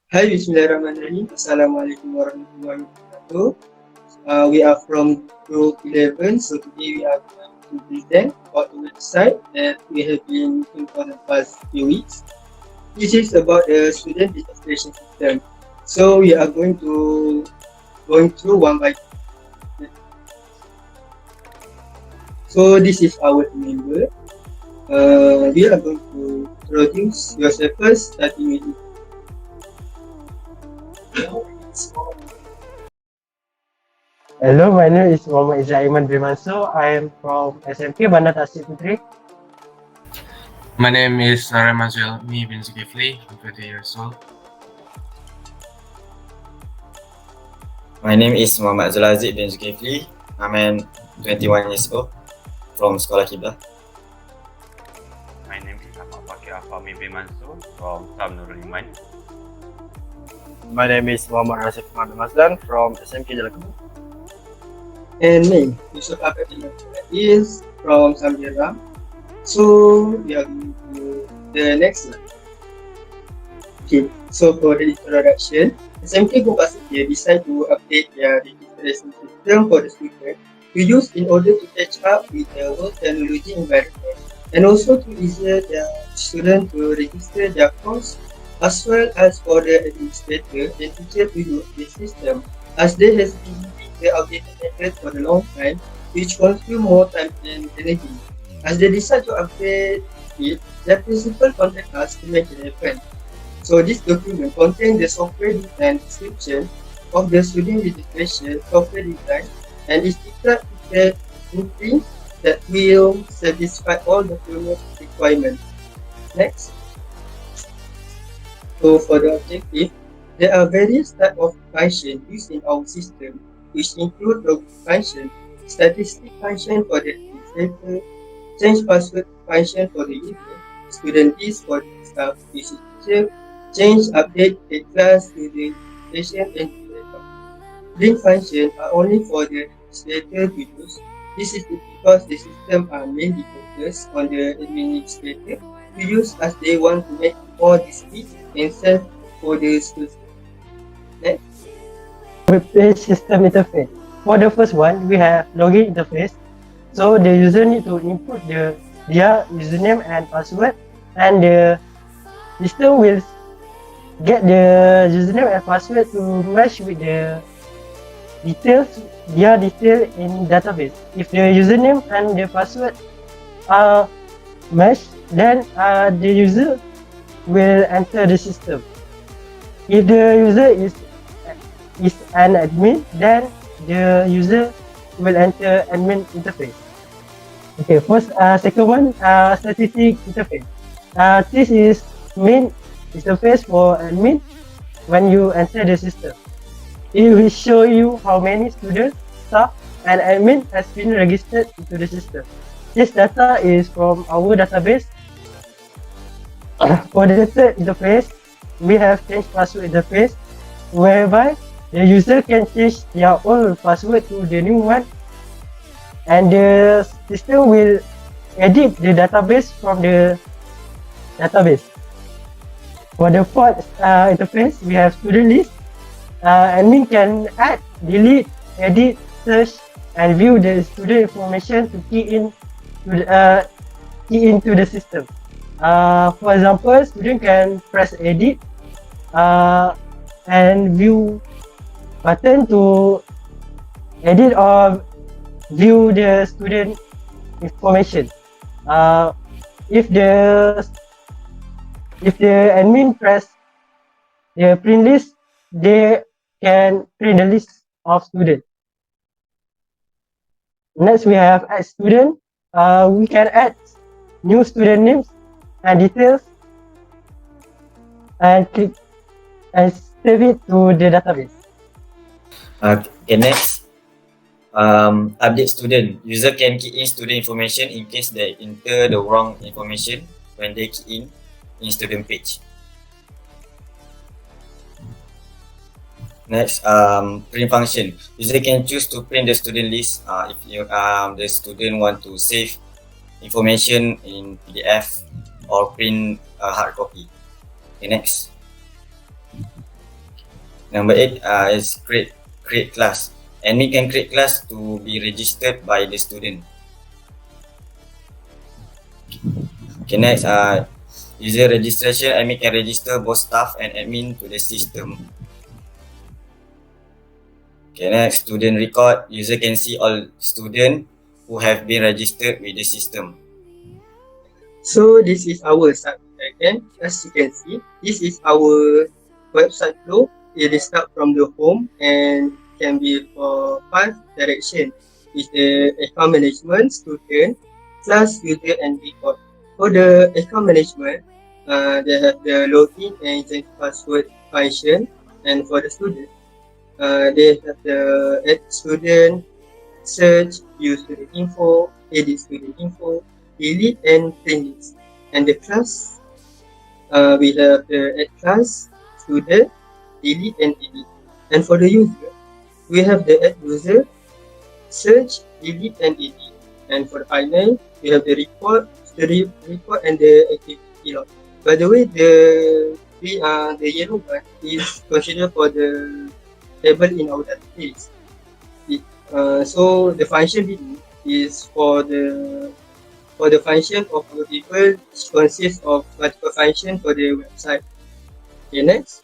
Hi, Bismillahirrahmanirrahim. Assalamualaikum warahmatullahi wabarakatuh. We are from Group 11, so today we are going to present about the website that we have been using for the past few weeks. This is about the student registration system. So we are going through one by one. So this is our member. We are going to introduce yourself first, starting with Hello, my name is Muhammad AIMAN bin MANSOR. I am from SMK Bandar Tasik Puteri. My name is NORAIMAN ZULHILMI bin ZUKEFLI. I'm 20 years old. My name is Muhammad ZULHAZIQ bin ZUKEFLI. I'm 21 years old from Sekolah Kiblah. My name is AFHAMI bin MANSOR from NORAIMAN. My name is Muhammad MAZLAN from SMK ZULKIFLI. and me, YUSOF is from Sambiram. So we are going to the next slide. Okay, so for the introduction, SMK Gopasitya decided to update their registration system for the student to use in order to catch up with the world technology environment and also to easier the student to register their course as well as for the administrator and teacher to use the system as they has been using the outdated method for a long time which consume more time and energy. As they decide to update it, their principal contact us to make it happen. So this document contains the software design description of the student registration software design and is detailed with the blueprint that will satisfy all the requirements. Next. So for the objective, there are various types of functions used in our system, which include login function, statistic function for the administrator, change password function for the user, student list for the staff teacher, change update the class to the registration and data. Link function are only for the administrator to use. This is because the system are mainly focused on the administrator to use as they want to make more discrete and self for the students. Next. Web-based system interface. For the first one, we have login interface. So the user need to input their username and password, and the system will get the username and password to match with the their detail in database. If the username and the password are matched, then the user will enter the system. If the user is an admin, then the user will enter admin interface. Okay, first, second one, statistic interface. This is main interface for admin when you enter the system. It will show you how many students, staff, and admin has been registered into the system. This data is from our database. For the third interface, we have change password interface, whereby the user can change their old password to the new one, and the system will edit the database from the database. For the fourth interface, we have student list. Admin can add, delete, edit, search, and view the student information to key into the system. For example, student can press edit and view button to edit or view the student information. If the admin press the print list, they can print the list of students. Next, we have add student. We can add new student names and details and click and save it to the database. Okay, next. Update student. User can key in student information in case they enter the wrong information when they key in student page. Next, print function. User can choose to print the student list if the student want to save information in PDF or print a hard copy. Okay, next. Number 8 is create class. Admin can create class to be registered by the student. Okay, next user registration. Admin can register both staff and admin to the system. Okay, next student record. User can see all students who have been registered with the system. So this is our site again. As you can see, this is our website flow. It is start from the home and can be for 5 direction with the account management, student, class, user, and record. For the account management, they have the login and change password function, and for the student, they have the add student, search, view student info, edit student info, delete and print list. And the class, we have the add class, student, delete and edit. And for the user, we have the add user, search, delete and edit. And for the final, we have the report and the activity log. By the way, the yellow one is considered for the table in our database. So the function below is for the function of our table, which consists of multiple functions for the website. Okay, next.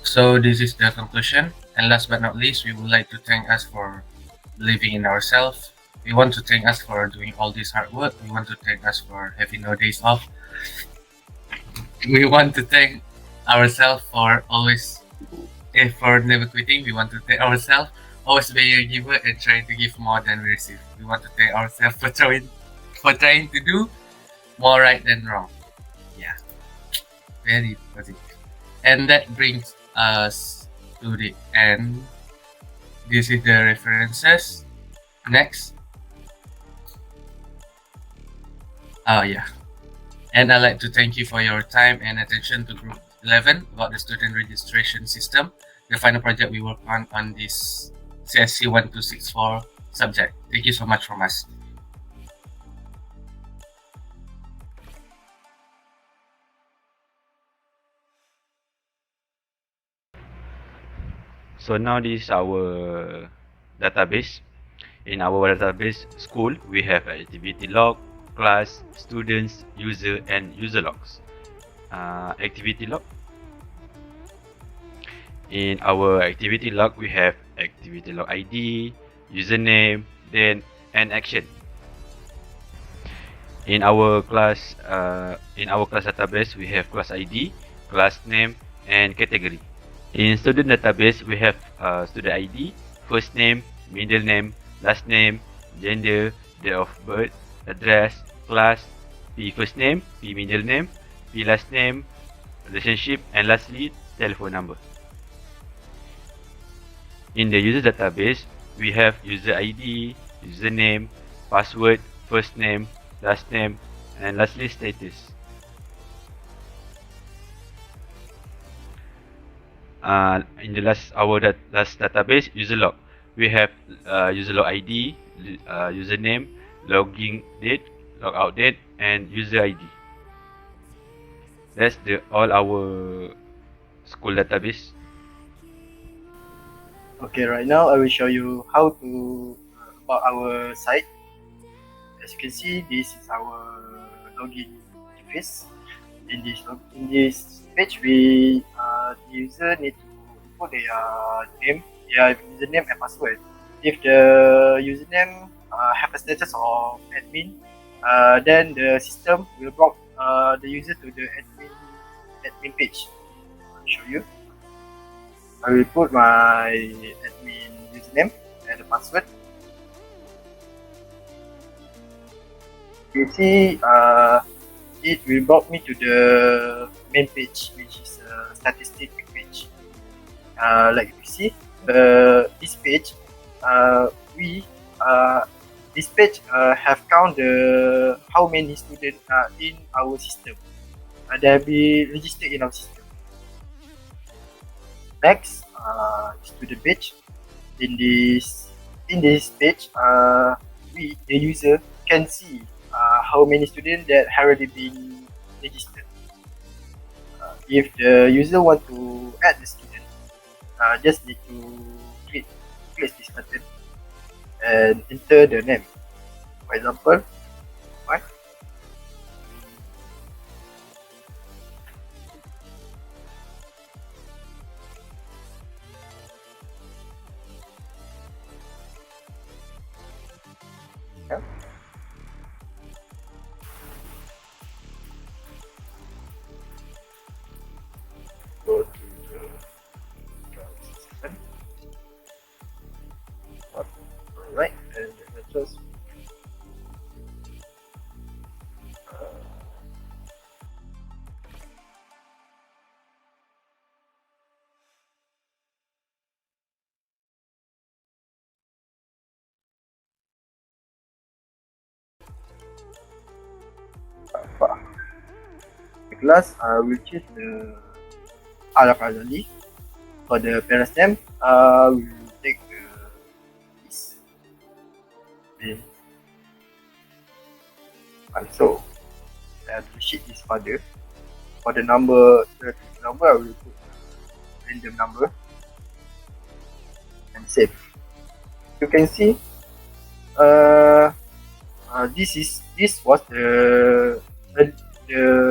So this is the conclusion. And last but not least, we would like to thank us for believing in ourselves. We want to thank us for doing all this hard work. We want to thank us for having no days off. We want to thank ourselves for always, for never quitting. We want to thank ourselves always being a giver and trying to give more than we receive. We want to thank ourselves for trying to do more right than wrong. Yeah, very positive. And that brings us to the end. This is the references. Next. Yeah. And I'd like to thank you for your time and attention to Group 11 about the student registration system, the final project we work on this CSC264 subject. Thank you so much from us. So now this is our database. In our database school, we have activity log, class, students, user, and user logs. Activity log. In our activity log, we have activity log ID, username, then and action. In our class database, we have class ID, class name, and category. In student database, we have student ID, first name, middle name, last name, gender, date of birth, address, class, P first name, P middle name, P last name, relationship, and lastly, telephone number. In the user database, we have user ID, username, password, first name, last name, and lastly, status. In the last database, user log, we have user log ID, username, login date, logout date, and user ID. That's all our school database. Okay, right now I will show you how to about our site. As you can see, this is our login interface. In this page, the user need to input their name, their username and password. If the username have a status of admin, then the system will block the user to the admin page. I'll show you. I will put my admin username and the password. You see, it will block me to the main page, which is a statistic page. Like you see, this page, this page have count the how many students are in our system. They will be registered in our system. Next, student page. In this page, the user can see how many students that have already been registered. if the user want to add the student, just need to click this button and enter the name. For example, what? Yeah. Go to the system. Right, and just the class will choose the Al-Ghazali. For the parents name, we will take this. So, Rashid is father. For the number, I will put random number and save. You can see, this was the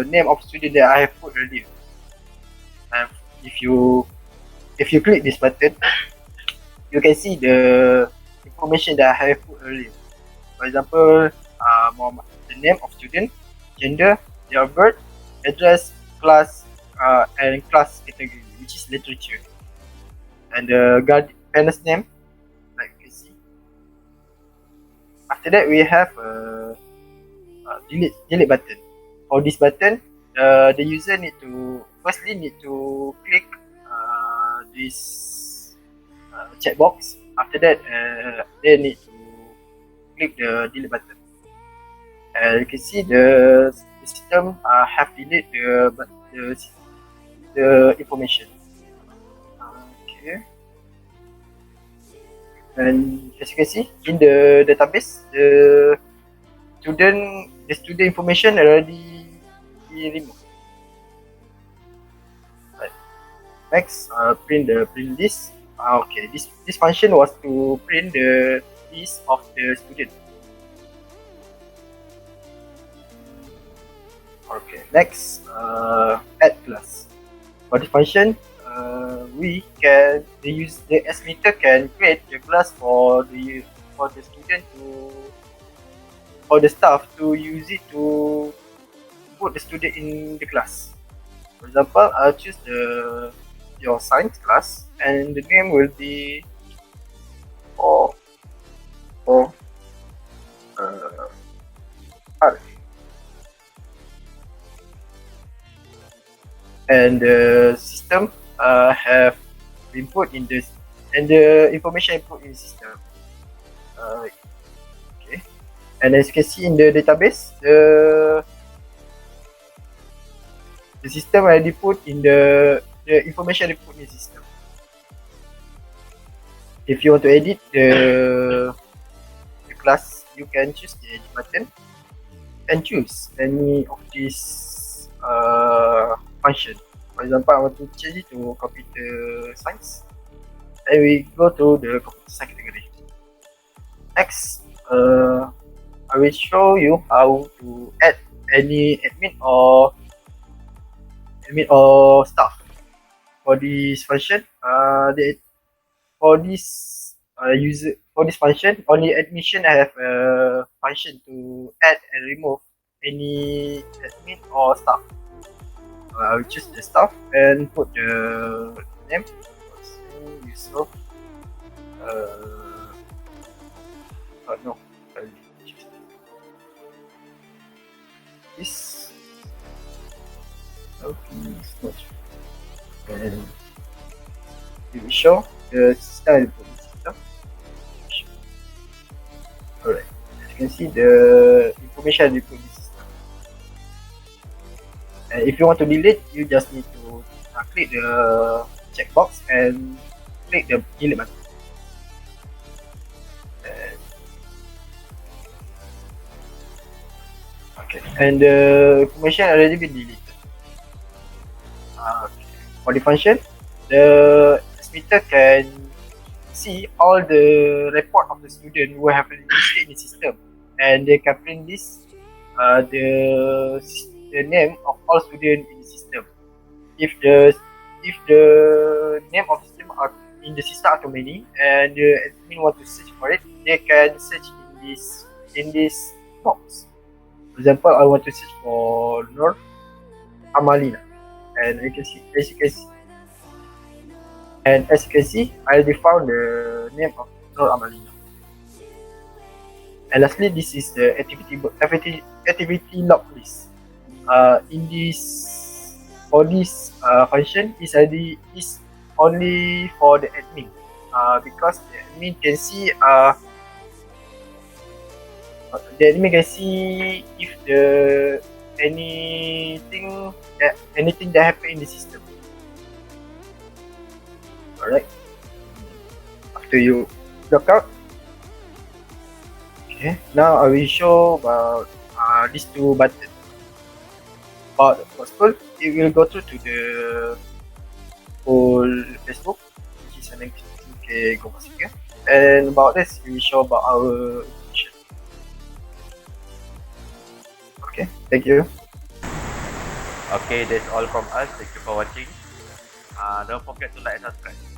name of student that I have put earlier. And if you click this button, you can see the information that I have put earlier. For example, the name of student, gender, their birth, address, class, and class category, which is literature. And the parent's name, like you can see. After that, we have a delete button. For this button, the user need to click this checkbox. After that, they need to click the delete button. You can see the system have deleted the information. Okay. And as you can see in the database, the student information already removed. Right. Next, print list. Okay, this function was to print the list of the student. Okay, next, add class. For this function, the estimator can create the class for the student or the staff to use it to put the student in the class. For example, I'll choose your science class, and the name will be HARIZ. And the system have input in this, and the information input in the system. Okay, and as you can see in the database, the system already put in the information input in the system. If you want to edit the class, you can choose the edit button and choose any of these function. For example, I want to change it to computer science, and we go to the computer science category. Next, I will show you how to add any admin or staff. For this function, for this function, only admission have a function to add and remove any admin or staff. I will choose the staff and put the name. YUSOF. No. This. Okay, it's not. And it will show the system. Alright, as you can see, the information you put in the system. And if you want to delete, you just need to click the checkbox and click the delete button. Okay, and the information already been deleted. For the function, the transmitter can see all the report of the student who have registered in the system, and they can print this the name of all students in the system. If the name of the system are in the system are too many, and the admin want to search for it, they can search in this box. For example, I want to search for Nur Amalina, and you can see, as you can see, I already found the name of Nur Amalina. And lastly, this is the activity log list. In this function is only for the admin, because the admin can see if anything that happen in the system. Alright. After you log out, okay. Now I will show about these two buttons. About possible, it will go through to the whole Facebook, which is an ZUKEFLI, and about this, we will show about our information. Okay, thank you. Okay, that's all from us. Thank you for watching. Don't forget to like and subscribe.